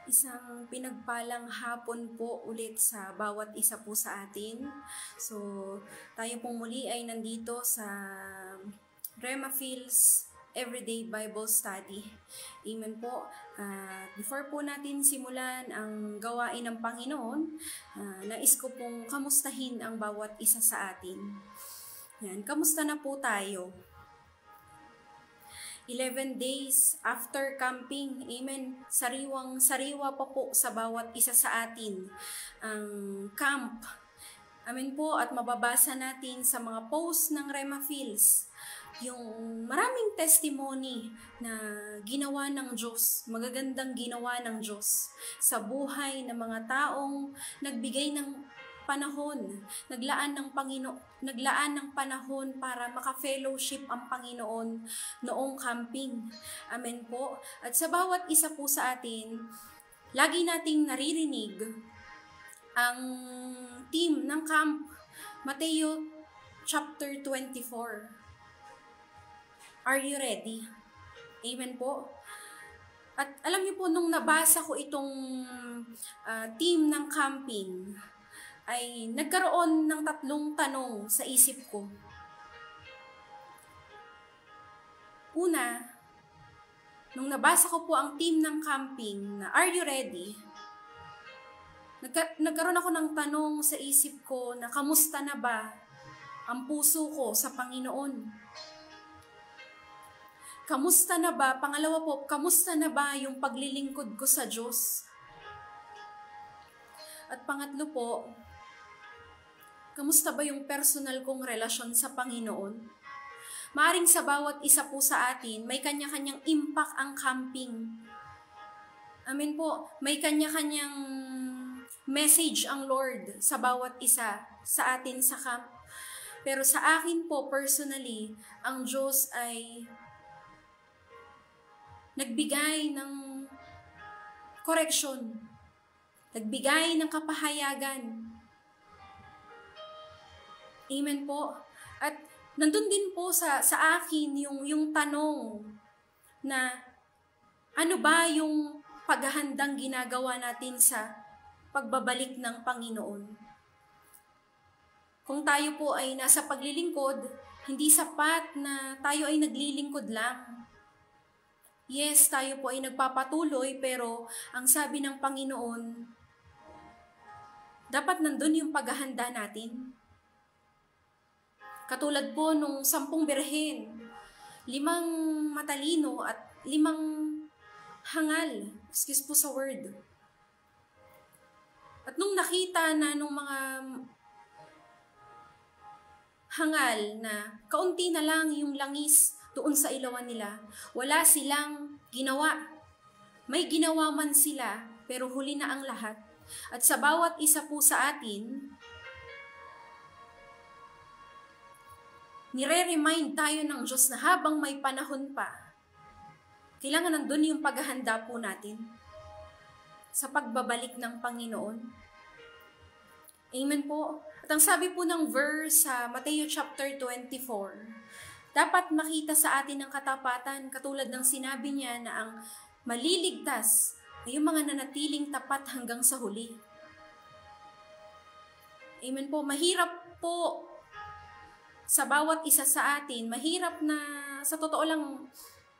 Isang pinagpalang hapon po ulit sa bawat isa po sa atin. So, tayo pong muli ay nandito sa Rema Fields Everyday Bible Study. Amen po. Before po natin simulan ang gawain ng Panginoon, nais ko pong kamustahin ang bawat isa sa atin. Yan, kamusta na po tayo? 11 days after camping, amen, sariwa pa po sa bawat isa sa atin ang camp. Amen po, at mababasa natin sa mga posts ng Rema Fields yung maraming testimony na ginawa ng Diyos, magagandang ginawa ng Diyos sa buhay ng mga taong nagbigay ng panahon, naglaan ng panahon para maka-fellowship ang Panginoon noong camping. Amen po. At sa bawat isa po sa atin, lagi nating naririnig ang team ng camp, Mateo chapter 24. Are you ready? Amen po. At alam niyo po, nung nabasa ko itong team ng camping, ay nagkaroon ng tatlong tanong sa isip ko. Una, nung nabasa ko po ang team ng camping na are you ready? Nagkaroon ako ng tanong sa isip ko na kamusta na ba ang puso ko sa Panginoon? Kamusta na ba? Pangalawa po, kamusta na ba yung paglilingkod ko sa Diyos? At pangatlo po, kamusta ba yung personal kong relasyon sa Panginoon? Maaring sa bawat isa po sa atin, may kanya-kanyang impact ang camping. Amen po, may kanya-kanyang message ang Lord sa bawat isa sa atin sa camp. Pero sa akin po, personally, ang Diyos ay nagbigay ng correction, nagbigay ng kapahayagan. Amen po. At nandun din po sa akin yung tanong na ano ba yung paghahandang ginagawa natin sa pagbabalik ng Panginoon. Kung tayo po ay nasa paglilingkod, hindi sapat na tayo ay naglilingkod lang. Yes, tayo po ay nagpapatuloy, pero ang sabi ng Panginoon, dapat nandun yung paghahanda natin. Katulad po nung 10 birhen, 5 matalino at 5 hangal. Excuse po sa word. At nung nakita na nung mga hangal na kaunti na lang yung langis doon sa ilawan nila, wala silang ginawa. May ginawa man sila, pero huli na ang lahat. At sa bawat isa po sa atin, nire-remind tayo ng Diyos na habang may panahon pa, kailangan nandun yung paghahanda po natin sa pagbabalik ng Panginoon. Amen po. At ang sabi po ng verse sa Mateo chapter 24, dapat makita sa atin ng katapatan, katulad ng sinabi niya na ang maliligtas ay yung mga nanatiling tapat hanggang sa huli. Amen po. Mahirap po sa bawat isa sa atin, mahirap na sa totoo lang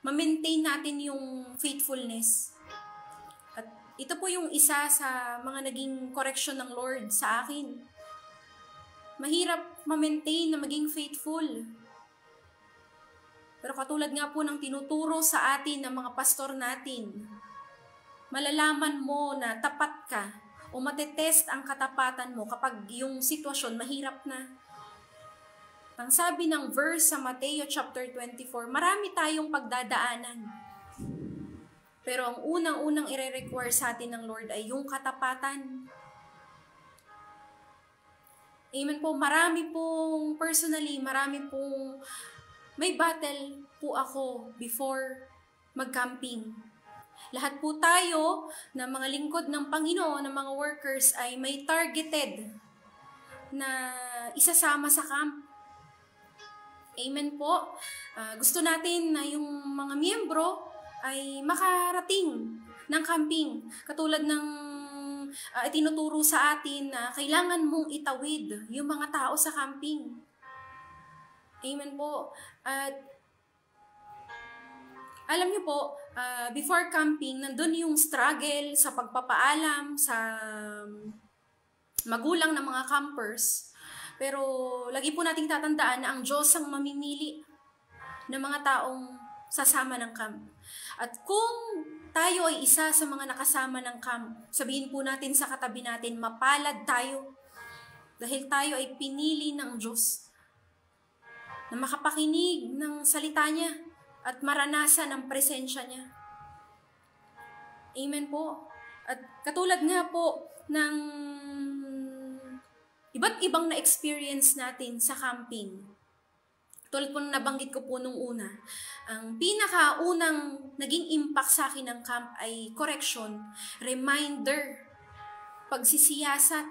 ma-maintain natin yung faithfulness. At ito po yung isa sa mga naging correction ng Lord sa akin. Mahirap ma-maintain na maging faithful. Pero katulad nga po ng tinuturo sa atin ng mga pastor natin, malalaman mo na tapat ka o matetest ang katapatan mo kapag yung sitwasyon mahirap na. Ang sabi ng verse sa Mateo chapter 24, marami tayong pagdadaanan. Pero ang unang-unang ire-require sa atin ng Lord ay yung katapatan. Amen po, marami pong may battle po ako before mag-camping. Lahat po tayo na mga lingkod ng Panginoon, ng mga workers ay may targeted na isasama sa camp. Amen po. Gusto natin na yung mga miyembro ay makarating ng camping. Katulad ng itinuturo sa atin na kailangan mong itawid yung mga tao sa camping. Amen po. At alam niyo po, before camping, nandun yung struggle sa pagpapaalam sa magulang ng mga campers. Pero lagi po nating tatandaan na ang Diyos ang mamimili ng mga taong sasama ng camp. At kung tayo ay isa sa mga nakasama ng camp, sabihin po natin sa katabi natin, mapalad tayo. Dahil tayo ay pinili ng Diyos na makapakinig ng salita niya at maranasan ang presensya niya. Amen po. At katulad nga po ng iba't ibang na-experience natin sa camping. Tulad po na nabanggit ko po nung una, ang pinakaunang naging impact sa akin ng camp ay correction, reminder, pagsisiyasat.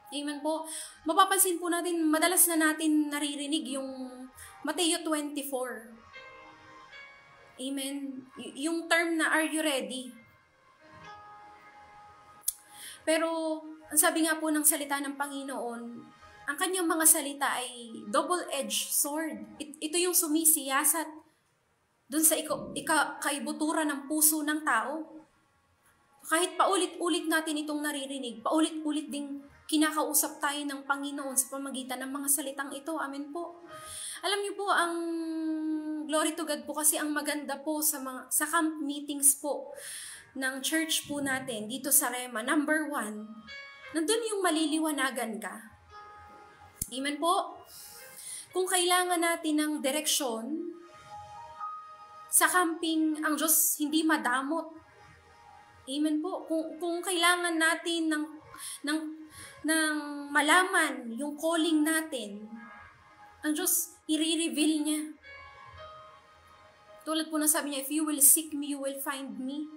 Amen po. Mapapansin po natin, madalas na natin naririnig yung Mateo 24. Amen. Yung term na, are you ready? Pero, ang sabi nga po ng salita ng Panginoon, ang kanyang mga salita ay double-edged sword. Ito yung sumisiyasat dun sa kaibuturan ng puso ng tao. Kahit paulit-ulit natin itong naririnig, paulit-ulit ding kinakausap tayo ng Panginoon sa pamagitan ng mga salitang ito. Amen po. Alam niyo po, ang glory to God po kasi ang maganda po sa camp meetings po ng church po natin dito sa Rema. Number 1, nandun yung maliliwanagan ka. Amen po. Kung kailangan natin ng direksyon, sa camping, ang Diyos hindi madamot. Amen po. Kung kailangan natin ng malaman yung calling natin, ang Diyos i-reveal niya. Tulad po na sabi niya, if you will seek me, you will find me.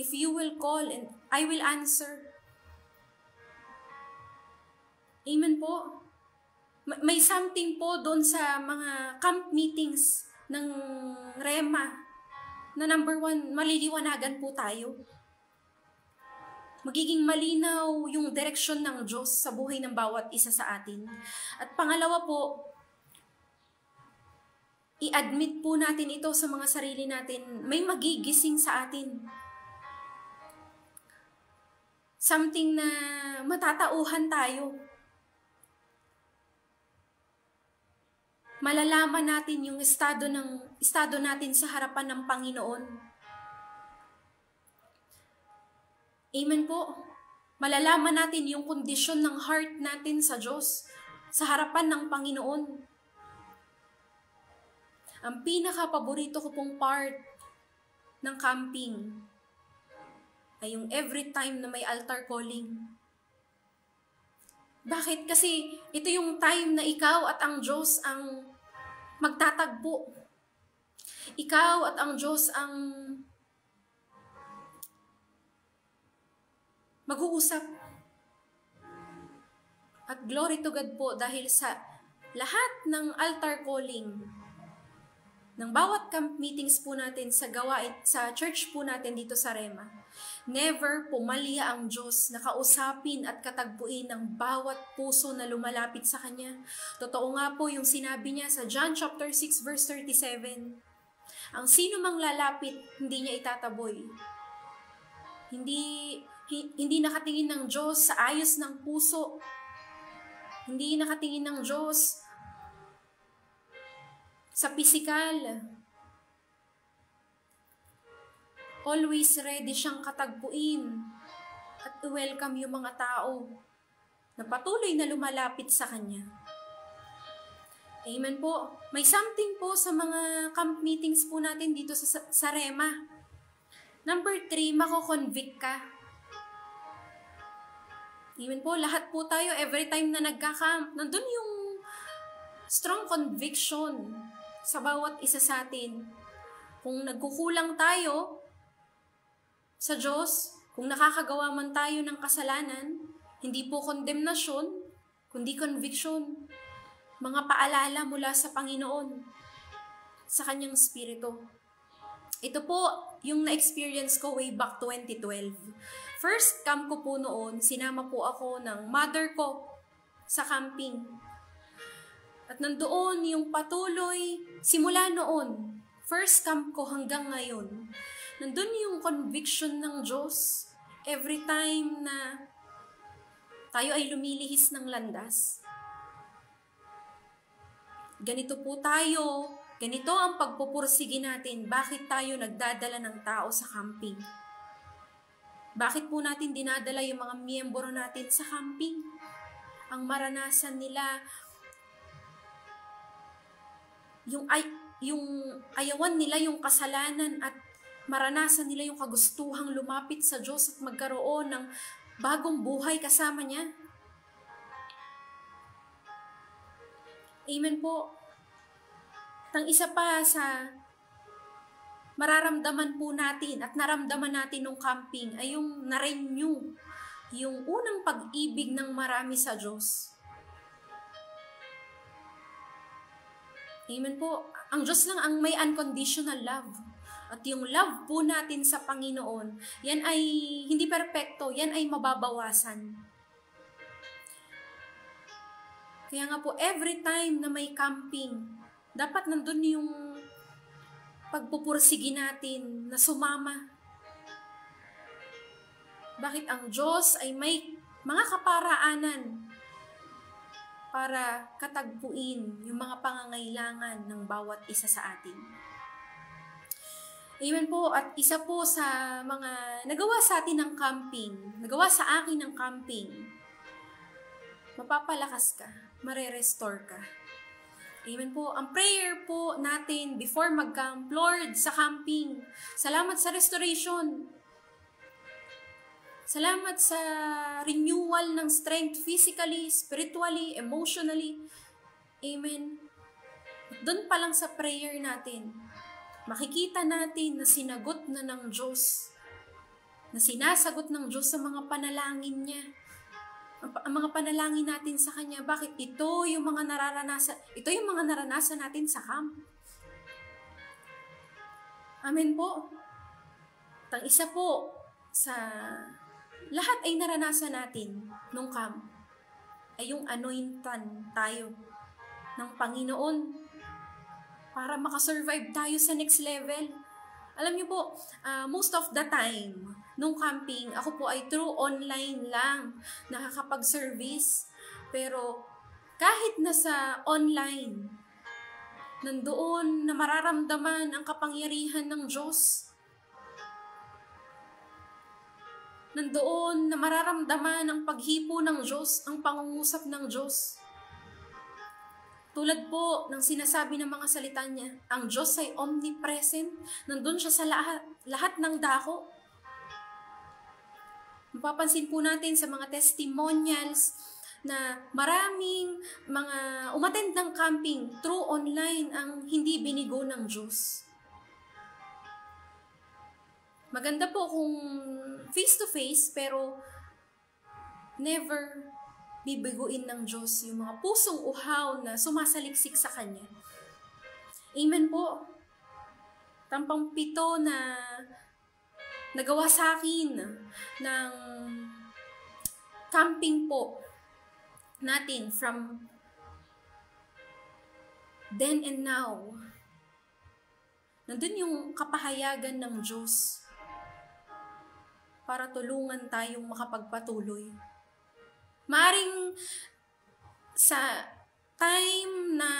If you will call, and I will answer. Amen po. May something po doon sa mga camp meetings ng Rema na number 1, maliliwanagan po tayo. Magiging malinaw yung direksyon ng Diyos sa buhay ng bawat isa sa atin. At pangalawa po, i-admit po natin ito sa mga sarili natin. May magigising sa atin. Something na matatauhan tayo. Malalaman natin yung estado natin sa harapan ng Panginoon. Amen po. Malalaman natin yung kondisyon ng heart natin sa Diyos, sa harapan ng Panginoon. Ang pinaka-paborito ko pong part ng camping ay yung every time na may altar calling. Bakit? Kasi ito yung time na ikaw at ang Diyos ang magtatagpo. Ikaw at ang Diyos ang mag-uusap. At glory to God po dahil sa lahat ng altar calling ng bawat camp meetings po natin sa church po natin dito sa Rema, never pumalya ang Diyos na kausapin at katagpuin ng bawat puso na lumalapit sa Kanya. Totoo nga po yung sinabi niya sa John chapter 6 verse 37. Ang sino mang lalapit, hindi niya itataboy. Hindi nakatingin ng Diyos sa ayos ng puso. Hindi nakatingin ng Diyos sa pisikal. Always ready siyang katagpuin at welcome yung mga tao na patuloy na lumalapit sa Kanya. Amen po. May something po sa mga camp meetings po natin dito sa Rema. Number 3, mako-convict ka. Amen po. Lahat po tayo, every time na nagka-camp, nandun yung strong conviction sa bawat isa sa atin. Kung nagkukulang tayo sa Diyos, kung nakakagawa man tayo ng kasalanan, hindi po kondemnasyon, kundi conviction. Mga paalala mula sa Panginoon, sa Kanyang Espiritu. Ito po yung na-experience ko way back 2012. First camp ko po noon, sinama po ako ng mother ko sa camping. At nandoon yung patuloy, simula noon, first camp ko hanggang ngayon, nandun yung conviction ng Diyos every time na tayo ay lumilihis ng landas. Ganito po tayo, ganito ang pagpupursige natin. Bakit tayo nagdadala ng tao sa camping? Bakit po natin dinadala yung mga miyembro natin sa camping? Ang maranasan nila, yung ayawan nila yung kasalanan at maranasan nila yung kagustuhang lumapit sa Diyos at magkaroon ng bagong buhay kasama niya. Amen po. Tang isa pa sa mararamdaman po natin at naramdaman natin nung camping ay yung na-renew, yung unang pag-ibig ng marami sa Diyos. Amen po. Ang Diyos lang ang may unconditional love. At yung love po natin sa Panginoon, yan ay hindi perpekto, yan ay mababawasan. Kaya nga po, every time na may camping, dapat nandun yung pagpupursige natin na sumama. Bakit ang Diyos ay may mga kaparaanan para katagpuin yung mga pangangailangan ng bawat isa sa atin. Amen po. At isa po sa mga nagawa sa atin ng camping, nagawa sa akin ng camping, mapapalakas ka, marerestore ka. Amen po. Ang prayer po natin before mag-camp, Lord, sa camping, salamat sa restoration. Salamat sa renewal ng strength physically, spiritually, emotionally. Amen. Doon pa lang sa prayer natin, makikita natin na sinagot na ng Diyos, na sinasagot ng Diyos sa mga panalangin niya. Ang mga panalangin natin sa Kanya, bakit ito yung mga naranasan natin sa camp. Amen po. Tang isa po sa lahat ay naranasan natin nung camp ay yung anointan tayo ng Panginoon para makasurvive tayo sa next level. Alam niyo po, most of the time, nung camping, ako po ay through online lang nakakapag-service. Pero kahit nasa online, nandoon na mararamdaman ang kapangyarihan ng Diyos. Nandoon na mararamdaman ang paghipo ng Diyos, ang pangungusap ng Diyos. Tulad po ng sinasabi ng mga salita niya, ang Diyos ay omnipresent. Nandun siya sa lahat ng dako. Mapapansin po natin sa mga testimonials na maraming mga umattend ng camping through online ang hindi binigo ng Diyos. Maganda po kung face-to-face, pero never bibiguin ng Diyos yung mga pusong uhaw na sumasaliksik sa Kanya. Amen po. Tampang 7 na nagawa sa akin ng camping po natin from then and now. Nandun yung kapahayagan ng Diyos para tulungan tayong makapagpatuloy. Maaring sa time na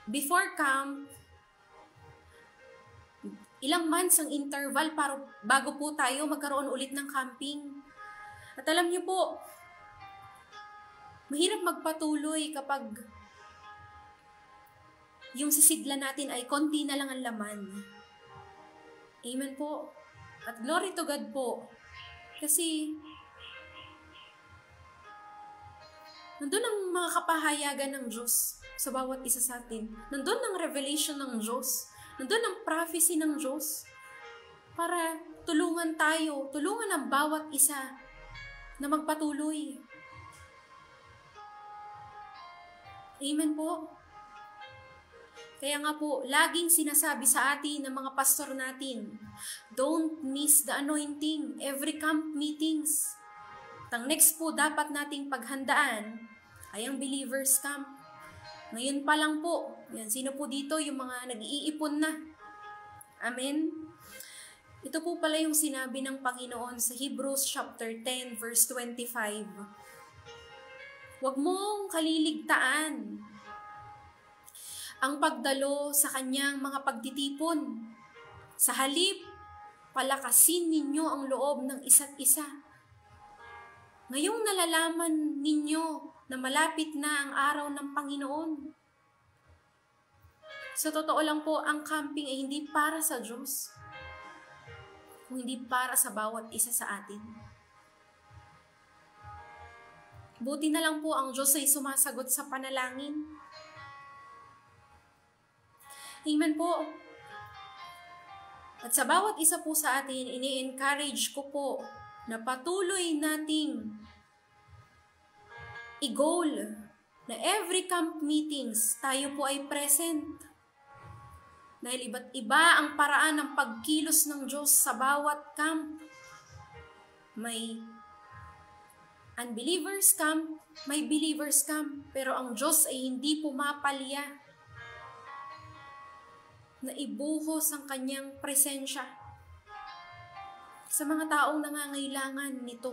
before camp, ilang months ang interval para bago po tayo magkaroon ulit ng camping. At alam niyo po, mahirap magpatuloy kapag yung sisidla natin ay konti na lang ang laman. Amen po. At glory to God po. Kasi nandun ang mga kapahayagan ng Diyos sa bawat isa sa atin. Nandun ang revelation ng Diyos. Nandun ang prophecy ng Diyos. Para tulungan tayo, tulungan ang bawat isa na magpatuloy. Amen po. Kaya nga po, laging sinasabi sa atin ng mga pastor natin, don't miss the anointing every camp meetings. Ang next po dapat nating paghandaan ay ang Believers Camp. Ngayon pa lang po, yan, sino po dito yung mga nag-iipon na? Amen? Ito po pala yung sinabi ng Panginoon sa Hebrews chapter 10 verse 25. Huwag mong kaliligtaan ang pagdalo sa kanyang mga pagtitipon. Sa halip, palakasin ninyo ang loob ng isa't isa. Ngayong nalalaman ninyo na malapit na ang araw ng Panginoon. Sa totoo lang po, ang camping ay hindi para sa Diyos, kung hindi para sa bawat isa sa atin. Buti na lang po ang Diyos ay sumasagot sa panalangin. Amen po. At sa bawat isa po sa atin, ini-encourage ko po na patuloy nating i-goal na every camp meetings tayo po ay present. Dahil iba't iba ang paraan ng pagkilos ng Diyos sa bawat camp. May unbelievers camp, may believers camp, pero ang Diyos ay hindi pumapalya na ibuhos ang kanyang presensya sa mga taong nangangailangan nito.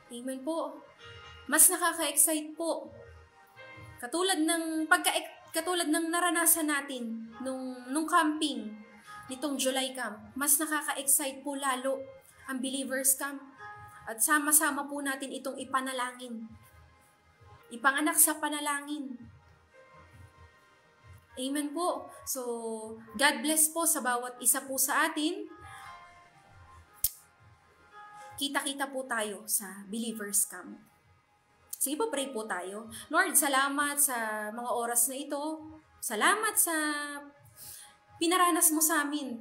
Amen po. Mas nakaka-excite po. Katulad ng naranasan natin nung camping, nitong July camp, mas nakaka-excite po lalo ang Believers Camp. At sama-sama po natin itong ipanalangin. Ipanganak sa panalangin. Amen po. So, God bless po sa bawat isa po sa atin. Kita-kita po tayo sa Believers Camp. Sige po, pray po tayo. Lord, salamat sa mga oras na ito. Salamat sa pinaranas mo sa amin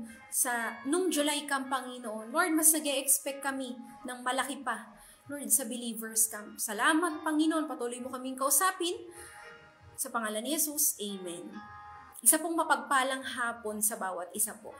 nung July Camp, Panginoon. Lord, mas nag-e-expect kami ng malaki pa. Lord, sa Believers Camp. Salamat, Panginoon. Patuloy mo kaming kausapin. Sa pangalan ni Jesus, Amen. Isa pong mapagpalang hapon sa bawat isa po.